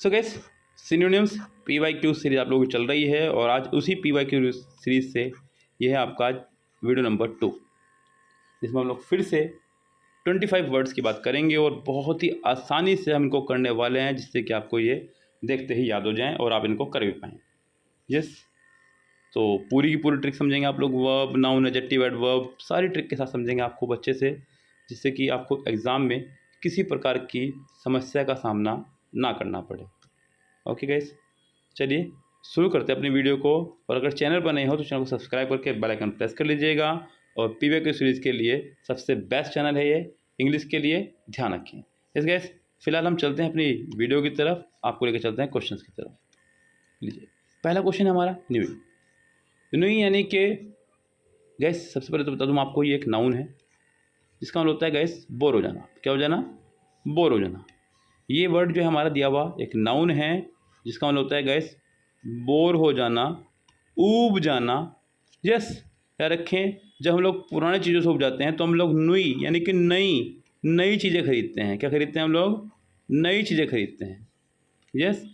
सो gas synonyms PYQ series आप लोगों की चल रही है और आज उसी PYQ सीरीज से ये है आपका वीडियो नंबर 2, जिसमें हम लोग फिर से 25 वर्ड्स की बात करेंगे और बहुत ही आसानी से हम इनको करने वाले हैं, जिससे कि आपको ये देखते ही याद हो जाएं और आप इनको कर भी पाएँ। यस, तो पूरी की पूरी ट्रिक समझेंगे आप लोग, वर्ब, नाउन, एडजेक्टिव, एडवर्ब, सारी ट्रिक के साथ समझेंगे आप खूब अच्छे से, जिससे कि आपको एग्ज़ाम में किसी प्रकार की समस्या का सामना ना करना पड़े। ओके गाइस, चलिए शुरू करते हैं अपनी वीडियो को। और अगर चैनल पर नहीं हो तो चैनल को सब्सक्राइब करके बेल आइकन प्रेस कर लीजिएगा। और PYQ सीरीज़ के लिए सबसे बेस्ट चैनल है ये, इंग्लिश के लिए ध्यान रखें। इस गाइस फिलहाल हम चलते हैं अपनी वीडियो की तरफ, आपको लेकर चलते हैं क्वेश्चन की तरफ। लीजिए, पहला क्वेश्चन है हमारा न्यू। न्यू यानी कि गैस सबसे पहले तो बता दूँ आपको, ये एक नाउन है जिसका मतलब होता है गैस बोर हो जाना। क्या हो जाना? बोर हो जाना। ये वर्ड जो है हमारा दिया हुआ एक नाउन है जिसका मतलब होता है गैस बोर हो जाना, ऊब जाना। यस, याद रखें, जब हम लोग पुरानी चीज़ों से ऊब जाते हैं तो हम लोग नुई यानी कि नई चीज़ें खरीदते हैं। क्या खरीदते हैं हम लोग? नई चीज़ें खरीदते हैं। यस,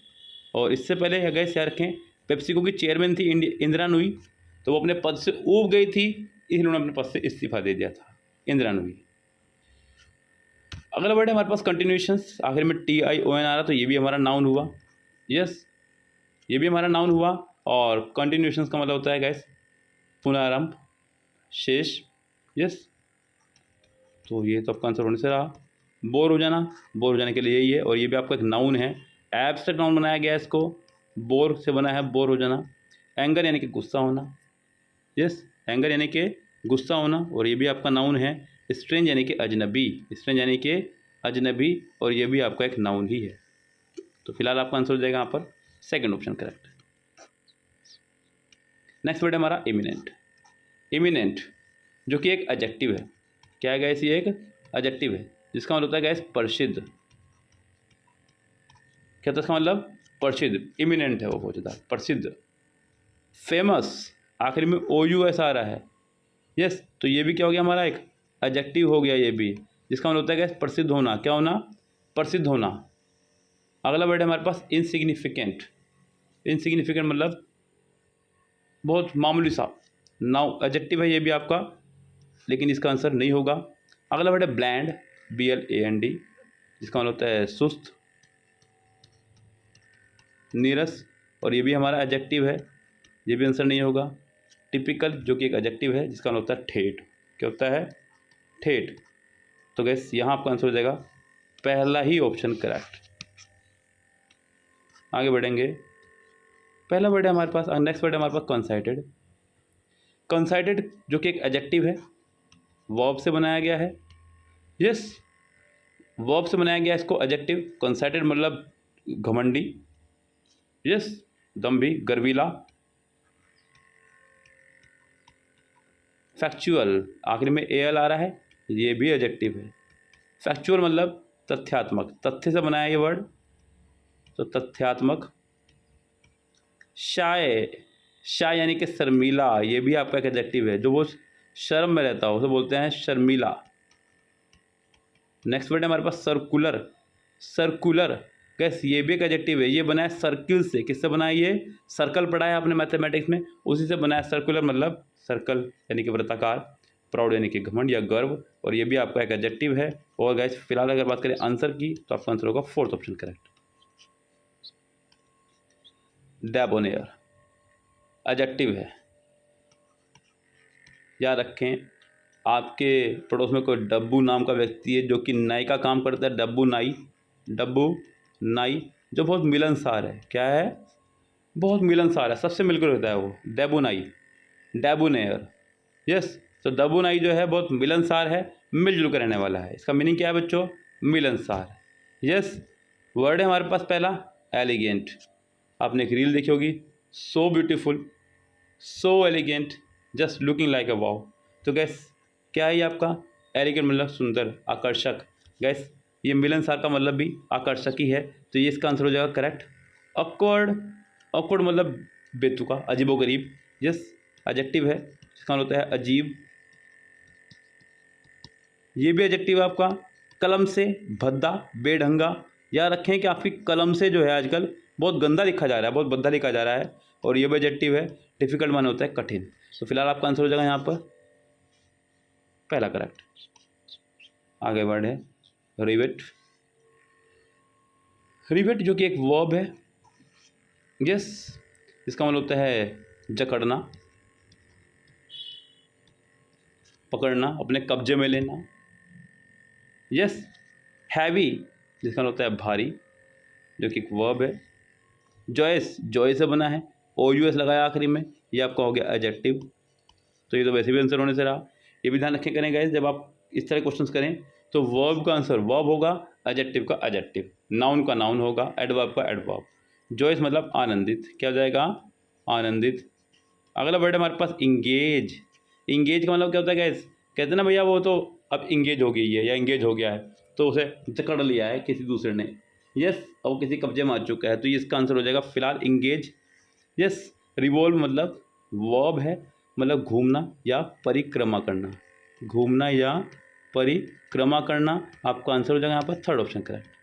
और इससे पहले गैस याद रखें, पेप्सिको की चेयरमैन थी इंदिरा नुई, तो वो अपने पद से ऊब गई थी, इसलिए उन्होंने अपने पद से इस्तीफा दे दिया था, इंदिरा नुई। अगला वर्ड है हमारे पास कंटिन्यूएशंस, आखिर में TION आ रहा, तो ये भी हमारा नाउन हुआ। यस, ये भी हमारा नाउन हुआ। और कंटिन्यूएशंस का मतलब होता है गैस पुनरारंभ, शेष। यस, तो ये तो आपका आंसर होने से रहा। बोर हो जाना, बोर हो जाने के लिए यही है, और ये भी आपका एक नाउन है, एब्स्ट्रैक्ट नाउन बनाया गया है इसको, बोर से बना है, बोर हो जाना। एंगर यानी कि गुस्सा होना। यस, एंगर यानी कि गुस्सा होना, और ये भी आपका नाउन है। स्ट्रेंज यानी कि अजनबी, स्ट्रेंज यानी कि अजनबी, और ये भी आपका एक नाउन ही है। तो फिलहाल आपका आंसर हो जाएगा यहाँ पर second option correct. Next word है हमारा इमिनेंट। इमिनेंट जो कि एक एडजेक्टिव है। क्या है गैस? ये एक एडजेक्टिव है जिसका मतलब होता है गैस प्रसिद्ध। क्या था इसका मतलब? प्रसिद्ध। इमिनेंट है वो बहुत ज़्यादा प्रसिद्ध। फेमस, आखिर में OUS आ रहा है। यस, तो ये भी क्या हो गया हमारा? एक एडजेक्टिव हो गया ये भी, जिसका मतलब होता है गैस प्रसिद्ध होना। क्या होना? प्रसिद्ध होना। अगला वर्ड है हमारे पास इनसिग्निफिकेंट। इनसिग्निफिकेंट मतलब बहुत मामूली सा। नाउ एडजेक्टिव है ये भी आपका, लेकिन इसका आंसर नहीं होगा। अगला वर्ड है ब्लैंड, BLAND, जिसका मतलब होता है सुस्त, नीरस, और ये भी हमारा एडजेक्टिव है, ये भी आंसर नहीं होगा। टिपिकल जो कि एक एडजेक्टिव है जिसका मतलब होता है ठेठ। क्या होता है? ठेठ। तो गैस यहाँ आपका आंसर हो जाएगा पहला ही ऑप्शन करेक्ट। आगे बढ़ेंगे, पहला वर्ड है हमारे पास, नेक्स्ट वर्ड है हमारे पास कंसाइटेड। कंसाइटेड जो कि एक एडजेक्टिव है, वर्ब से बनाया गया है। यस, वर्ब से बनाया गया इसको एडजेक्टिव। कंसाइटेड मतलब घमंडी। यस, दम्भी, गर्वीला। फैक्चुअल, आखिर में AL आ रहा है, ये भी एडजेक्टिव है। फैक्चुअल मतलब तथ्यात्मक, तथ्य से बनाया ये वर्ड, तो तथ्यात्मक। शाय, शाय यानी कि शर्मीला, ये भी आपका एक एडजेक्टिव है, जो वो शर्म में रहता हो उसे बोलते हैं शर्मीला। नेक्स्ट वर्ड है हमारे पास सर्कुलर। सर्कुलर गैस ये भी एक एडजेक्टिव है, ये बना है सर्किल से। किससे बना है ये? सर्कल पढ़ा है आपने मैथमेटिक्स में, उसी से बना है सर्कुलर मतलब सर्कल यानी कि वृत्ताकार। प्राउड यानी कि घमंड या गर्व, और ये भी आपका एक एडजेक्टिव है। और गैस फिलहाल अगर बात करें आंसर की, तो आपका आंसर होगा फोर्थ ऑप्शन करेक्ट, डेबोनेयर। एडजेक्टिव है, याद रखें। आपके पड़ोस में कोई डब्बू नाम का व्यक्ति है जो कि नाई का काम करता है, डब्बू नाई, डब्बू नाई, जो बहुत मिलनसार है। क्या है? बहुत मिलनसार है, सबसे मिलकर रहता है वो, डेबू नाई, डेबोनेयर। यस, तो डब्बू नाई जो है बहुत मिलनसार है, मिलजुल कर रहने वाला है। इसका मीनिंग क्या है बच्चों? मिलनसार। यस, वर्ड है हमारे पास पहला एलिगेंट। आपने एक रील देखी होगी, so beautiful, so elegant, just looking like a wow. तो गैस क्या है ये आपका? एलिगेंट मतलब सुंदर, आकर्षक। गैस ये मिलनसार का मतलब भी आकर्षक ही है, तो ये इसका आंसर हो जाएगा करेक्ट। ऑकवर्ड, ऑकवर्ड मतलब बेतुका, अजीबोगरीब। यस, एडजेक्टिव है जिसका मतलब होता है अजीब, ये भी एडजेक्टिव है आपका। कलम से, भद्दा, बेढंगा, याद रखें कि आपकी कलम से जो है आजकल बहुत गंदा लिखा जा रहा है, बहुत भद्दा लिखा जा रहा है, और ये भी एडजेक्टिव है। डिफिकल्ट माने होता है कठिन। तो फिलहाल आपका आंसर हो जाएगा यहाँ पर पहला करेक्ट। आगे वर्ड है रिवेट। रिवेट जो कि एक वर्ब है, यस, इसका मतलब होता है जकड़ना, पकड़ना, अपने कब्जे में लेना। यस, हैवी जिसका मतलब होता है भारी, जो कि एक वर्ब है। जॉयस, जॉय से बना है, ओ यू एस लगाया आखिरी में, ये आपका हो गया एडजेक्टिव। तो ये तो वैसे भी आंसर होने से रहा। ये भी ध्यान रखें करें गाइस, जब आप इस तरह क्वेश्चंस करें तो वर्ब का आंसर वर्ब होगा, एडजेक्टिव का एडजेक्टिव, नाउन का नाउन होगा, एडवर्ब का एडवर्ब। जॉयस मतलब आनंदित, क्या हो जाएगा आनंदित। अगला वर्ड है हमारे पास इंगेज। इंगेज का मतलब क्या होता है गाइस, कहते हैं ना भैया वो तो अब इंगेज हो गई है या इंगेज हो गया है, तो उसे जकड़ लिया है किसी दूसरे ने। यस, अब वो किसी कब्जे में आ चुका है, तो ये इसका आंसर हो जाएगा फिलहाल इंगेज। यस, रिवॉल्व मतलब वर्ब है, मतलब घूमना या परिक्रमा करना, घूमना या परिक्रमा करना। आपका आंसर हो जाएगा यहाँ पर थर्ड ऑप्शन करेक्ट।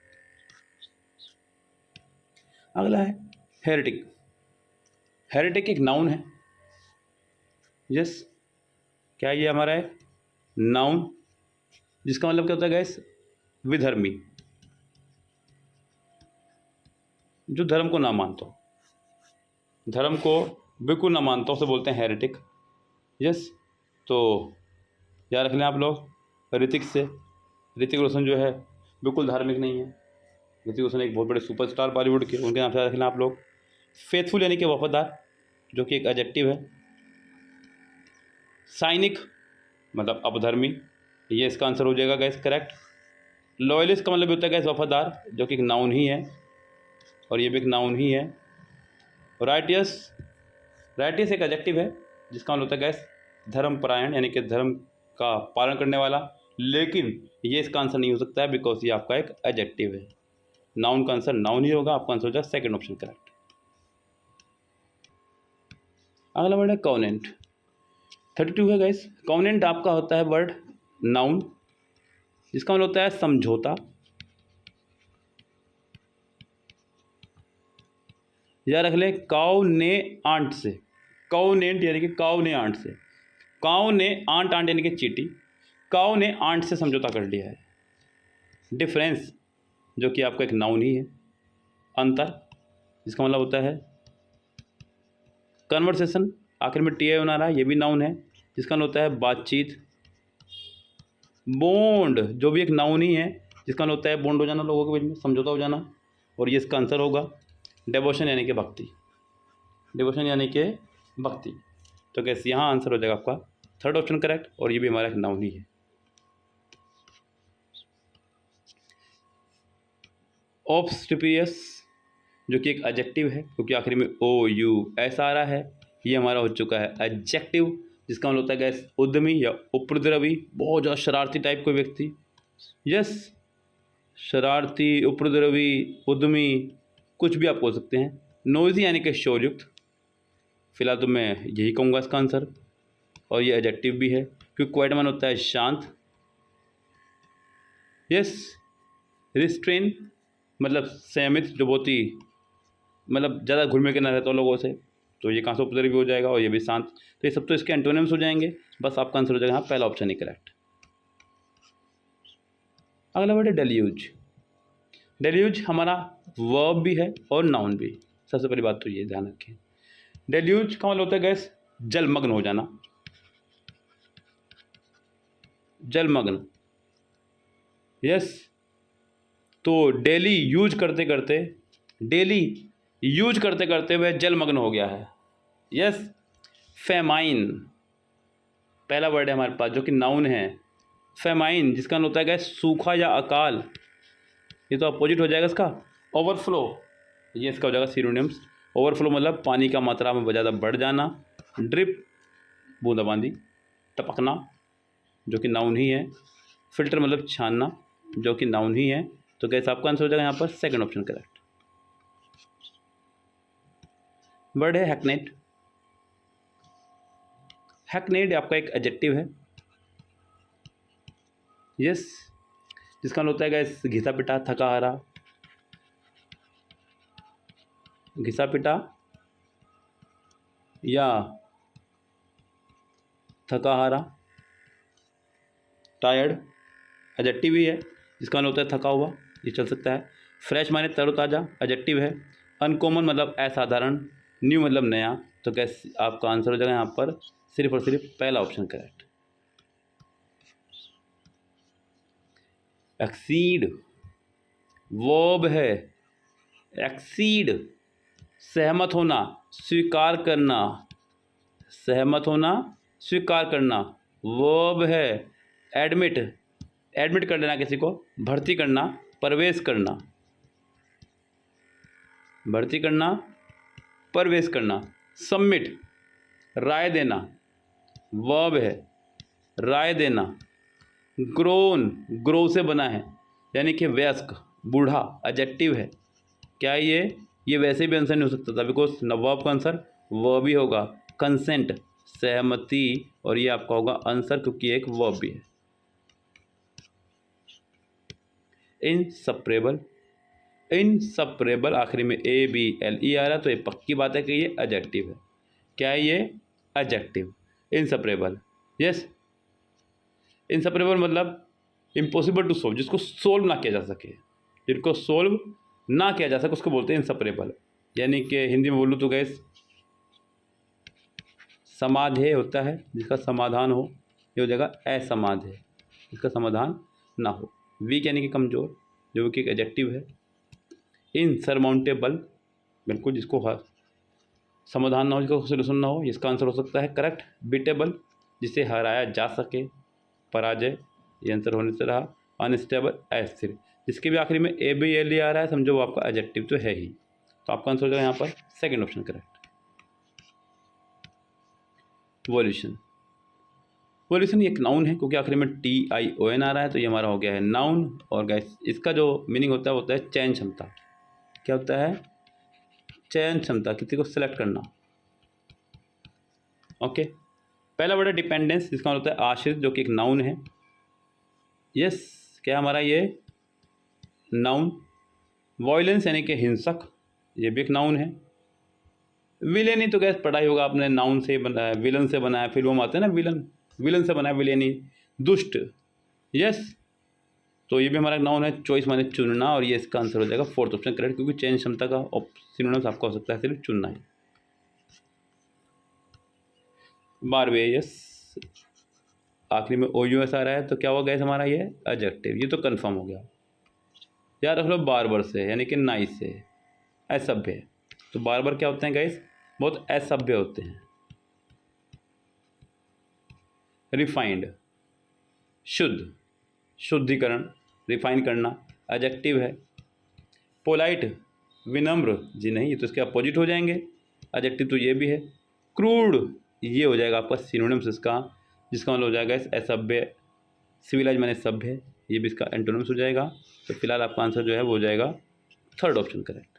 अगला है हेरेटिक। हेरेटिक एक नाउन है। यस, क्या ये हमारा है नाउन, जिसका मतलब क्या होता है गैस विधर्मी, जो धर्म को ना मानता हो, धर्म को बिल्कुल ना मानता हो, उसे बोलते हैं हेरेटिक। यस, तो याद रख लें आप लोग ऋतिक से, ऋतिक रोशन जो है बिल्कुल धार्मिक नहीं है। ऋतिक रोशन एक बहुत बड़े सुपरस्टार बॉलीवुड के, उनके नाम से याद रख लें आप लोग। फेथफुल यानी कि वफादार, जो कि एक एडजेक्टिव है। साइनिक मतलब अपधर्मी, ये इसका आंसर हो जाएगा गैस करेक्ट। लॉयलिस्ट का मतलब होता है गैस वफादार, जो कि एक नाउन ही है, और ये भी एक नाउन ही है। राइटियस, राइटियस एक एडजेक्टिव है, जिसका मतलब होता है गैस धर्मपरायण, यानी कि धर्म का पालन करने वाला। लेकिन ये इसका आंसर नहीं हो सकता है, बिकॉज ये आपका एक एडजेक्टिव है। नाउन का आंसर नाउन ही होगा, आपका आंसर हो जाएगा सेकंड ऑप्शन करेक्ट। अगला वर्ड है कॉनेंट। 32 है गैस। कॉनेंट आपका होता है वर्ड नाउन, जिसका मतलब होता है समझौता। याद रख ले काउ ने आंट से, काउनेंट यानी कि काउ ने आंट से, काउ ने आंट, आंट यानी कि चीटी, काउ ने आंट से समझौता कर लिया है। डिफरेंस जो कि आपका एक नाउन ही है। अंतर जिसका मतलब होता है कन्वर्सेशन, आखिर में टी आई बना रहा है, ये भी नाउन है, जिसका मतलब होता है बातचीत। बॉन्ड जो भी एक नाउन ही है, जिसका मतलब होता है बॉन्ड हो जाना, लोगों के बीच में समझौता हो जाना, और ये इसका आंसर होगा डिवोशन यानी कि भक्ति, डिवोशन यानी कि भक्ति। तो कैसे यहाँ आंसर हो जाएगा आपका थर्ड ऑप्शन करेक्ट, और ये भी हमारा एक नाउन ही है। ऑब्स्टिपियस जो कि एक एडजेक्टिव है, क्योंकि आखिर में ओ यू ऐसा आ रहा है, ये हमारा हो चुका है एडजेक्टिव, जिसका मतलब होता है गैस उद्यमी या उपद्रवी, बहुत ज़्यादा शरारती टाइप कोई व्यक्ति। यस, शरारती, उपद्रवी, उद्यमी, कुछ भी आप बोल सकते हैं। नोइजी यानी कि शोरयुक्त, फिलहाल तो मैं यही कहूँगा इसका आंसर, और ये एडजेक्टिव भी है, क्योंकि क्वाइट मान होता है शांत। यस, रिस्ट्रेन मतलब संयमित, जो बहुत ही मतलब ज़्यादा घुल मिल के ना रहता हो लोगों से, तो ये कहाँ से उपद्रवी भी हो जाएगा, और ये भी शांत। तो ये सब तो इसके एंटोनिम्स हो जाएंगे, बस आपका आंसर हो जाएगा हाँ पहला ऑप्शन ही करेक्ट। अगला वर्ड है डेल्यूज। डेल्यूज हमारा वर्ब भी है और नाउन भी। सबसे पहली बात तो ये ध्यान रखें, डेल्यूज का मतलब होता है गैस जलमग्न हो जाना, जलमग्न। यस, तो डेली यूज करते करते, डेली यूज करते करते वह जलमग्न हो गया है। यस, फेमाइन पहला वर्ड है हमारे पास, जो कि नाउन है। फेमाइन जिसका मतलब होता है गैस सूखा या अकाल, ये तो अपोजिट हो जाएगा इसका ओवरफ्लो, ये इसका हो जाएगा सिनोनिम्स। ओवरफ्लो मतलब पानी का मात्रा में ज़्यादा बढ़ जाना। ड्रिप बूंदाबांदी, टपकना, जो कि नाउन ही है। फिल्टर मतलब छानना, जो कि नाउन ही है। तो गैस आपका आंसर हो जाएगा यहाँ पर सेकंड ऑप्शन करेक्ट। वर्ड है हैकनेट। हैकनेट आपका एक एडजेक्टिव है। यस, जिसका मतलब होता है गैस घिसा पिटा, थका हारा, घिसा पिटा या थका हारा। टायर्ड एडजेक्टिव ही है, जिसका मतलब होता है थका हुआ, ये चल सकता है। फ्रेश माने तरोताज़ा, एडजेक्टिव है। अनकॉमन मतलब असाधारण। न्यू मतलब नया। तो कैसे आपका आंसर हो जाएगा यहाँ पर सिर्फ और सिर्फ पहला ऑप्शन करेक्ट। एक्सीड वर्ब है। एक्सीड सहमत होना, स्वीकार करना। सहमत होना, स्वीकार करना वर्ब है। एडमिट एडमिट कर लेना किसी को, भर्ती करना, प्रवेश करना। भर्ती करना, प्रवेश करना। सबमिट राय देना वर्ब है, राय देना। ग्रोन ग्रो से बना है, यानी कि वयस्क, बूढ़ा, एडजेक्टिव है। क्या ये वैसे भी आंसर नहीं हो सकता था, बिकॉज वर्ब का आंसर वर्ब ही होगा। कंसेंट सहमति, और ये आपका होगा आंसर क्योंकि एक वर्ब भी है। इनसपरेबल, इनसपरेबल आखिरी में ABLE आ रहा है, तो ये पक्की बात है कि ये एडजेक्टिव है। क्या है ये? एडजेक्टिव। इनसपरेबल, यस। इनसपरेबल मतलब इम्पॉसिबल टू सोल्व, जिसको सोल्व ना किया जा सके, जिनको सोल्व ना किया जा सके उसको बोलते हैं इनसपरेबल। यानी कि हिंदी में बोलूँ तो गैस समाधेय होता है, जिसका समाधान हो, ये हो जाएगा असमाधेय, जिसका समाधान ना हो। वीक यानी कि कमज़ोर, जो कि एक एडजेक्टिव है। इनसरमाउंटेबल बिल्कुल जिसको समाधान ना हो, जिसका सोल्यूशन ना हो, इसका आंसर हो सकता है करेक्ट। बीटेबल जिसे हराया जा सके, पराजय, ये आंसर होने से रहा। अनस्टेबल अस्थिर, जिसके भी आखिरी में ABLE आ रहा है, समझो वो आपका एडजेक्टिव तो है ही। तो आपका आंसर हो जाएगा यहाँ पर second option correct. Violation, violation एक नाउन है क्योंकि आखिरी में TION आ रहा है, तो ये हमारा हो गया है नाउन। और गैस इसका जो मीनिंग होता है चयन क्षमता। क्या होता है? चयन क्षमता, किसी को सिलेक्ट करना। ओके। पहला वर्ड है डिपेंडेंस, जिसका मतलब होता है आश्रित, जो कि एक नाउन है। यस, क्या हमारा ये नाउन। वॉयलेंस यानी कि हिंसक, ये भी एक नाउन है। विलेनी तो गैस पढ़ा ही होगा आपने, नाउन से बना है, विलन से बना है, फिल्मों में आते हैं ना विलन, विलन से बना है विलेनी, दुष्ट। यस, तो ये भी हमारा नाउन है। चॉइस माने चुनना, और ये इसका आंसर हो जाएगा फोर्थ ऑप्शन करेक्ट, क्योंकि चयन क्षमता का सिनोनिम्स आपका हो सकता है सिर्फ चुनना ही। बारवे, यस, आखिरी में OUS आ रहा है, तो क्या होगा गैस हमारा ये एडजेक्टिव, ये तो कंफर्म हो गया। याद रख लो बार्बर से, यानी कि नाई से, असभ्य। तो बार्बर क्या होते हैं गैस? बहुत असभ्य होते हैं। रिफाइंड शुद्ध, शुद्धिकरण, रिफाइन करना, एडजेक्टिव है। पोलाइट विनम्र, जी नहीं, ये तो इसके अपोजिट हो जाएंगे, एडजेक्टिव तो ये भी है। क्रूड, ये हो जाएगा आपका सिनोनिम्स इसका, जिसका मतलब हो जाएगा असभ्य। सिविलाइज माने सभ्य, ये भी इसका एंटोनिम्स हो जाएगा। तो फिलहाल आपका आंसर जो है वो हो जाएगा third option correct.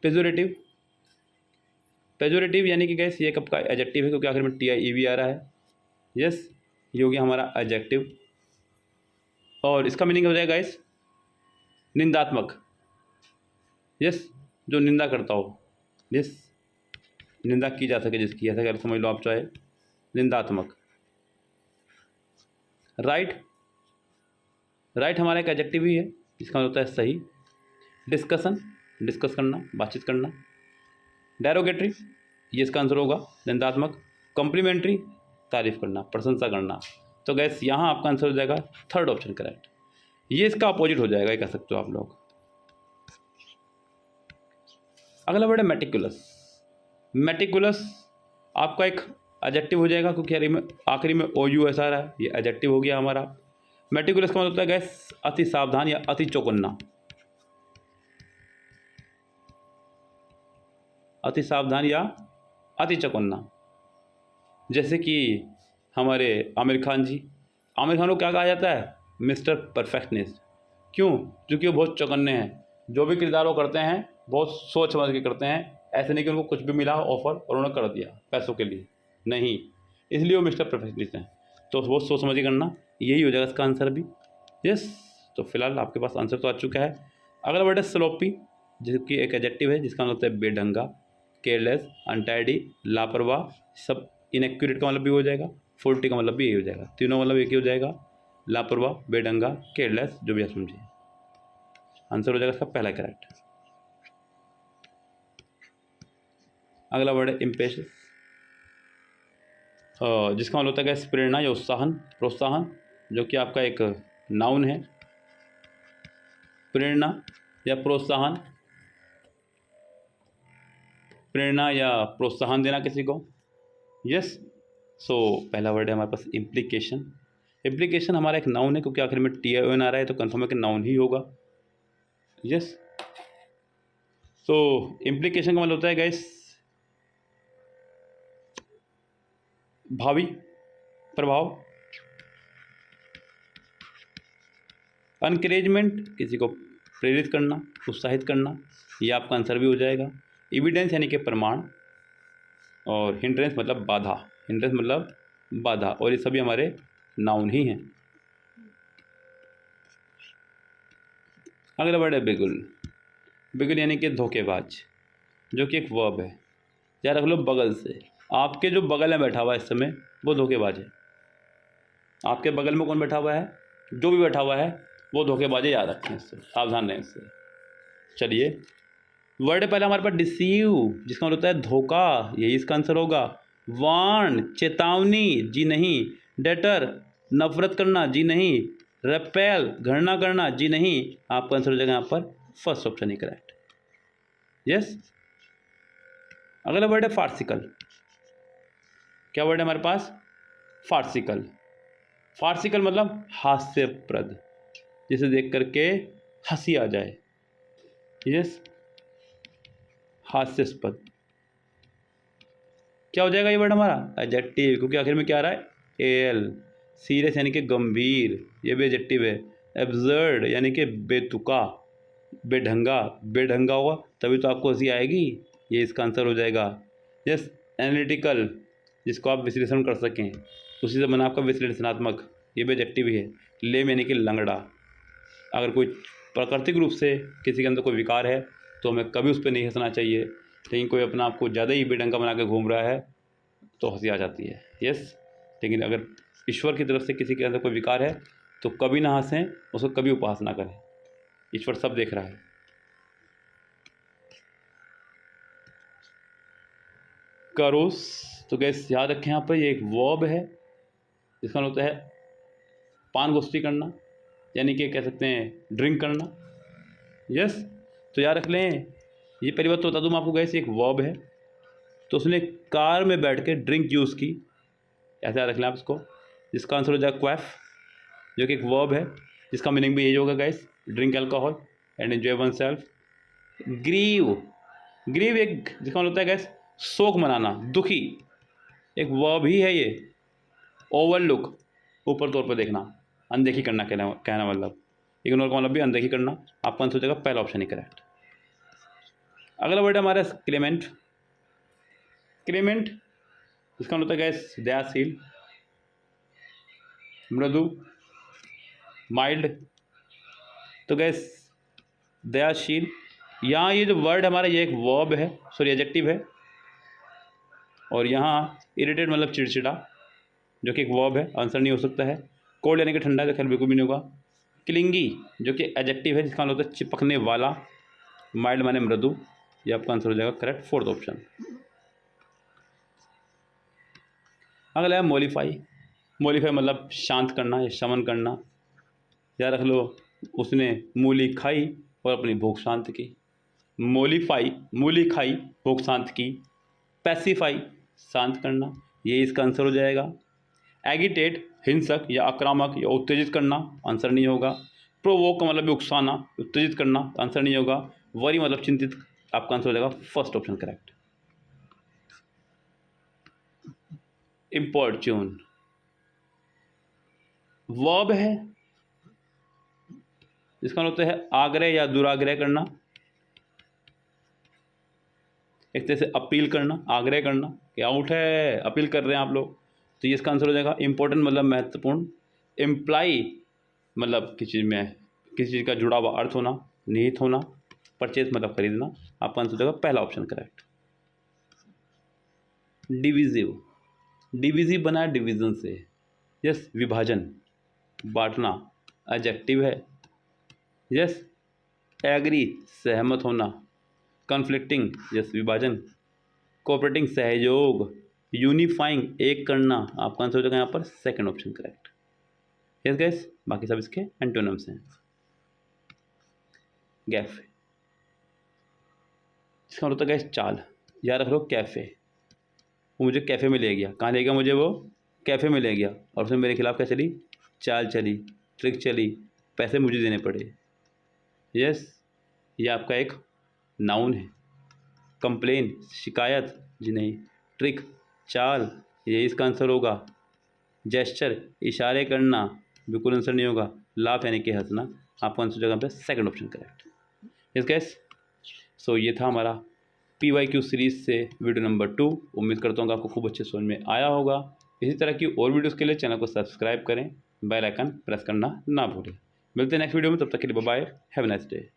Pejorative, pejorative यानी कि गैस ये कब का एडजेक्टिव है, क्योंकि आखिर में TIEV आ रहा है। यस, ये हो गया हमारा एडजेक्टिव। और इसका मीनिंग हो जाएगा गैस निंदात्मक। यस, जो निंदा करता हो, यस, निंदा की जा सके जिसकी, ऐसा अगर समझ लो आप चाहे, निंदात्मक। राइट, राइट हमारा एक एडजेक्टिव ही है, इसका मतलब होता है सही। डिस्कशन, डिस्कस करना, बातचीत करना। डेरोगेटरी, ये इसका आंसर होगा निंदात्मक। कॉम्प्लीमेंट्री, तारीफ करना, प्रशंसा करना। तो गैस यहाँ आपका आंसर हो जाएगा थर्ड ऑप्शन करेक्ट। ये इसका अपोजिट हो जाएगा, ये कह सकते हो आप लोग। अगला वर्ड है मेटिकुलस। मेटिकुलस आपका एक एडजेक्टिव हो जाएगा, क्योंकि आखिरी में OUS आ रहा है, ये एडजेक्टिव हो गया हमारा। मेटिकुलस का मतलब होता है गैस अति सावधान या अति चौकन्ना। अति सावधान या अति चौकन्ना। जैसे कि हमारे आमिर खान जी, आमिर खान को क्या कहा जाता है? Mister perfectness. क्यों? क्योंकि वो बहुत चौकन्ने हैं, जो भी किरदार वो करते हैं बहुत सोच समझ के करते हैं। ऐसे नहीं कि उनको कुछ भी मिला ऑफर और उन्होंने कर दिया पैसों के लिए, नहीं, इसलिए वो मिस्टर परफेक्टनेस हैं। तो वो सोच समझ के करना, यही हो जाएगा इसका आंसर भी। यस, तो फिलहाल आपके पास आंसर तो आ चुका है। अगला वर्ड है स्लोपी, जिसकी एक एडजेक्टिव है जिसका मतलब होता है बेढंगा, केयरलेस, अनटाइडी, लापरवाह। सब इनएक्यूरेट का मतलब भी हो जाएगा, फॉल्टी का मतलब भी यही हो जाएगा, तीनों मतलब एक ही हो जाएगा, लापरवाह, बेढंगा, केयरलेस, जो भी आप समझिए। आंसर हो जाएगा इसका पहला करेक्ट। अगला वर्ड है इम्पेशंस, जिसका मतलब होता है प्रेरणा या उत्साहन, प्रोत्साहन, जो कि आपका एक नाउन है। प्रेरणा या प्रोत्साहन, प्रेरणा या प्रोत्साहन देना किसी को। यस, सो पहला वर्ड है हमारे पास इम्प्लीकेशन। इम्प्लीकेशन हमारा एक नाउन है, क्योंकि आखिर में TION आ रहा है तो कन्फर्म है कि नाउन ही होगा। यस, तो इम्प्लीकेशन का मतलब होता है गाइस भावी प्रभाव। अनकरेजमेंट, किसी को प्रेरित करना, उत्साहित करना, ये आपका आंसर भी हो जाएगा। एविडेंस यानी कि प्रमाण, और हिंड्रेंस मतलब बाधा, हिंड्रेंस मतलब बाधा, और ये सभी हमारे नाउन ही हैं। अगला वर्ड है बिगुल। बिगुल यानी कि धोखेबाज, जो कि एक वर्ब है। याद रख लो, बगल से, आपके जो बगल में बैठा हुआ है इस समय वो धोखेबाज है। आपके बगल में कौन बैठा हुआ है, जो भी बैठा हुआ है वो धोखेबाज है, याद रखें इससे, सावधान रहें इससे। चलिए, वर्ड है पहले हमारे पास डिसीव, जिसका मतलब होता है धोखा, यही इसका आंसर होगा। वार्न, चेतावनी, जी नहीं। डेटर, नफरत करना, जी नहीं। रेपेल, घृणा करना, जी नहीं। आपका आंसर हो जाएगा यहाँ पर फर्स्ट ऑप्शन ही करेक्ट। यस, अगला वर्ड है फार्सिकल। क्या वर्ड है हमारे पास, फार्सिकल। फार्सिकल मतलब हास्यप्रद, जिसे देख करके हंसी आ जाए। यस, हास्यास्पद। क्या हो जाएगा ये वर्ड हमारा, एडजेक्टिव, क्योंकि आखिर में क्या आ रहा है, AL। सीरियस यानी कि गंभीर, ये भी एडजेक्टिव है। एब्सर्ड यानी कि बेतुका, बेढंगा, बेढंगा होगा तभी तो आपको हंसी आएगी, ये इसका आंसर हो जाएगा। यस, एनालिटिकल, जिसको आप विश्लेषण कर सकें, उसी से बना आपका विश्लेषणात्मक, ये भी एडजेक्टिव ही है। लेम यानी कि लंगड़ा, अगर कोई प्राकृतिक रूप से किसी के अंदर कोई विकार है तो हमें कभी उस पर नहीं हंसना चाहिए, लेकिन कोई अपना आपको ज़्यादा ही बेढंगा बना के घूम रहा है तो हंसी आ जाती है। यस, लेकिन अगर ईश्वर की तरफ से किसी के अंदर कोई विकार है तो कभी ना हंसें, उसको कभी उपहास ना करें, ईश्वर सब देख रहा है। करोस, तो गैस याद रखें यहाँ पर ये एक वर्ब है, जिसका मतलब होता है पान गोष्ठी करना, यानी कि कह सकते हैं ड्रिंक करना। यस, तो याद रख लें, ये पहली बात तो बता दूँ मैं आपको गैस, एक वर्ब है, तो उसने कार में बैठ के ड्रिंक यूज़ की, ऐसे याद रख लें आप इसको, जिसका आंसर हो जाएगा क्वैफ, जो कि एक वर्ब है, जिसका मीनिंग भी यही होगा guys, drink alcohol and enjoy oneself. Grieve, grieve एक जिसका मतलब होता है गैस शोक मनाना, दुखी, एक वर्ब ही है ये। ओवरलुक, ऊपर तौर पर देखना, अनदेखी करना, कहना मतलब, इग्नोर का मतलब भी अनदेखी करना। आपका आंसर हो जाएगा पहला ऑप्शन ही करेक्ट। अगला वर्ड है हमारा क्लेमेंट। क्लेमेंट इसका मतलब होता है गैस दयाशील, मृदु, माइल्ड। तो गैस दयाशील, यहाँ ये जो वर्ड हमारा ये एक वर्ब है, सॉरी एडजेक्टिव है, और यहाँ इरिटेट मतलब चिड़चिड़ा, जो कि एक वर्ब है, आंसर नहीं हो सकता है। कोल्ड यानी कि ठंडा, तो खैर बिल्कुल भी नहीं होगा। क्लिंगी, जो कि एडजेक्टिव है, जिसका मतलब होता है चिपकने वाला। माइल्ड माने मृदु, ये आपका आंसर हो जाएगा करेक्ट, फोर्थ ऑप्शन। अगला है मॉलिफाई। मॉलिफाई मतलब शांत करना या शमन करना। याद रख लो, उसने मूली खाई और अपनी भूख शांत की। मॉलिफाई, मूली खाई, भूख शांत की। पैसिफाई, शांत करना, ये इसका आंसर हो जाएगा। एगिटेट, हिंसक या आक्रामक या उत्तेजित करना, आंसर नहीं होगा। प्रोवोक का मतलब भी उकसाना, उत्तेजित करना, आंसर नहीं होगा। वरी मतलब चिंतित, आपका आंसर हो जाएगा फर्स्ट ऑप्शन करेक्ट। इम्पॉर्च्यून वर्ब है, जिसका मतलब होता है आग्रह या दुराग्रह करना, एक तरह से अपील करना, आग्रह करना कि आउट है, अपील कर रहे हैं आप लोग, तो ये इसका आंसर हो जाएगा। इंपॉर्टेंट मतलब महत्वपूर्ण। इम्प्लाई मतलब किसी चीज़ में किसी चीज़ का जुड़ा हुआ अर्थ होना, निहित होना, परचेज मतलब खरीदना। आपका आंसर हो जाएगा पहला ऑप्शन करेक्ट। डिविजिव, डिविजिव बना है डिवीजन से, यस विभाजन, बांटना एडजेक्टिव है, यस एग्री सहमत होना, कन्फ्लिक्टिंग यस विभाजन, कोऑपरेटिंग सहयोग, यूनिफाइंग एक करना। आपका आंसर हो जाएगा यहाँ पर second option correct. Yes guys, बाकी सब इसके एंटोनिम्स हैं। गैफ, इसका मतलब गाइस चाल, याद रख लो कैफ़े, वो मुझे कैफ़े में ले गया, कहाँ ले गया मुझे, वो कैफ़े में ले गया और उसने मेरे खिलाफ क्या चली, चाल चली, ट्रिक चली, पैसे मुझे देने पड़े। यस, ये आपका एक नाउन है। कंप्लेन शिकायत, जी नहीं, ट्रिक चाल, ये इसका आंसर होगा। जेस्चर इशारे करना, बिल्कुल आंसर नहीं होगा। लाफ यानी कि हंसना, आपका आंसर जगह पे second option correct. Yes guys, so ये था हमारा PYQ सीरीज़ से वीडियो नंबर 2। उम्मीद करता हूँ कि आपको खूब अच्छे समझ में आया होगा। इसी तरह की और वीडियोस के लिए चैनल को सब्सक्राइब करें, बेल आइकन प्रेस करना ना भूलें। मिलते हैं नेक्स्ट वीडियो में, तब तक के लिए bye bye, have a nice day.